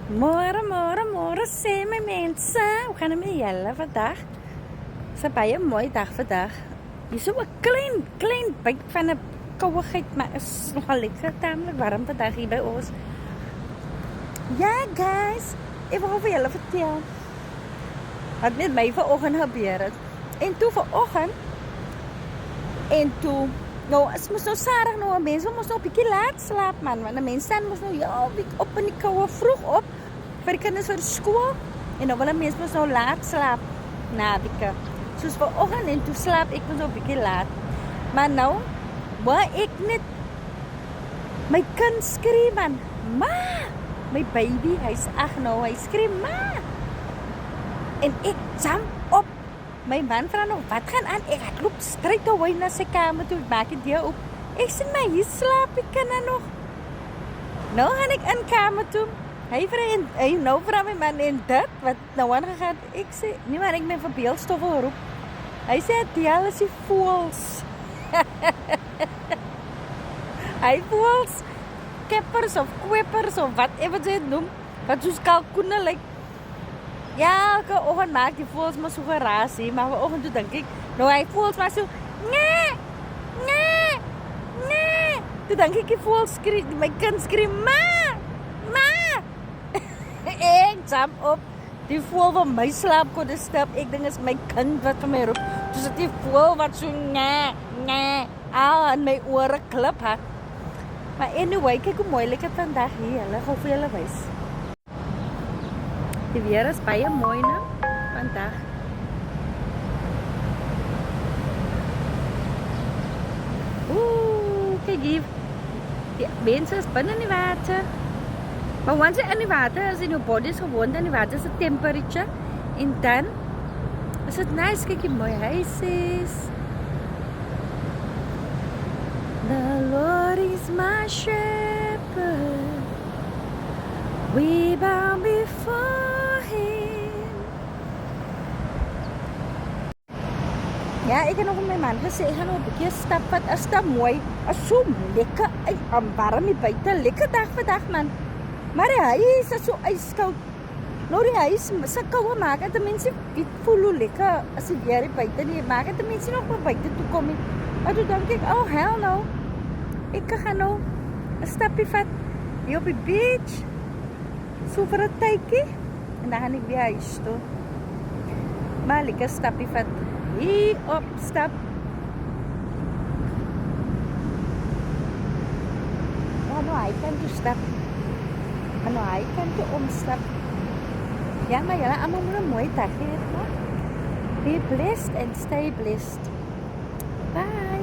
Môre, môre, môre sê my mense. Hoe gaan dit met julle vandag? Dis 'n baie mooi dag vandag. Hier so 'n klein byt van 'n kouigheid, maar is nogal lekker tamelik warm vandag hier by ons. Ja, guys, ek wil vir julle vertel wat met my vanoggend gebeur het. En toe vanoggend nou, es moes nou sarig nou, mense moes nou 'n bietjie laat slaap man, want die mense moes nou op in die koue vroeg op vir die kinders vir skool en dan wil mense moes nou laat slaap naweke. Soos vanoggend en toe slaap ek mos nou 'n bietjie laat. Maar nou, waar ek net my kind skree man, ma, my baby, hy's 8 nou, hy skree ma. En ek jump op. My man vra nog, wat gaan aan? Ek loop straight away na sy kamer toe, maak die deur oop. Ek sê my, hier slaap die kinder nog. Nou gaan ek in kamer toe. Hy nou vra my man, en dit, wat nou aangegaan? Ek sê, nie maar ek my verbeeldstoffel roep. Hy sê, die is die voels. Hy voels, keppers of kwepers of whatever jy het noem, wat soos kalkoene lyk. Ja, elke oggend maak die voels maar so geraas hier, maar vanoggend toe dink ek, nou hy voels maar so, nee. Toe dink ek die voels skree, my kind skree, ma. Ek jump op, die voel van my slaapkodde stap, ek dink is my kind wat vir my roep, dus het die voel wat so, nee, al in my ore klip, ha. Maar anyway, kyk hoe mooi lyk het vandag hier, hulle gaan vir julle wys. Die weer is baie mooi nou, vandag. Kyk hier, die mense is binne in die water. Maar once jy in die water is, en jou body is gewoond aan die water, is die temperature, en dan is het nice, kyk hier mooi huisies. The Lord is my shepherd, we bow before Him. Ja, ek het nog met my man gesê, ek gaan nog 'n bietjie stap, wat is dat mooi, is so lekker, warm hier buite, lekker dag vandag man. Maar die huis is so ijskoud. Nou die huis, sy koue maak, het die mense weet voel hoe lekker, as die weer hier buite nie, maak het die mense nog maar buite toe kom. Maar toe denk ek, oh hell no, ek gaan nou 'n stapie vat, hier op die beach, so vir 'n tydjie, en dan gaan ek weer huis toe. Maar lekker stapie vat, hier op stap. Ja, nou hy kan toe stap. En nou hy kan toe omstap. Ja, maar julle almal moet 'n mooi dag hê, hè? Be blessed and stay blessed. Bye.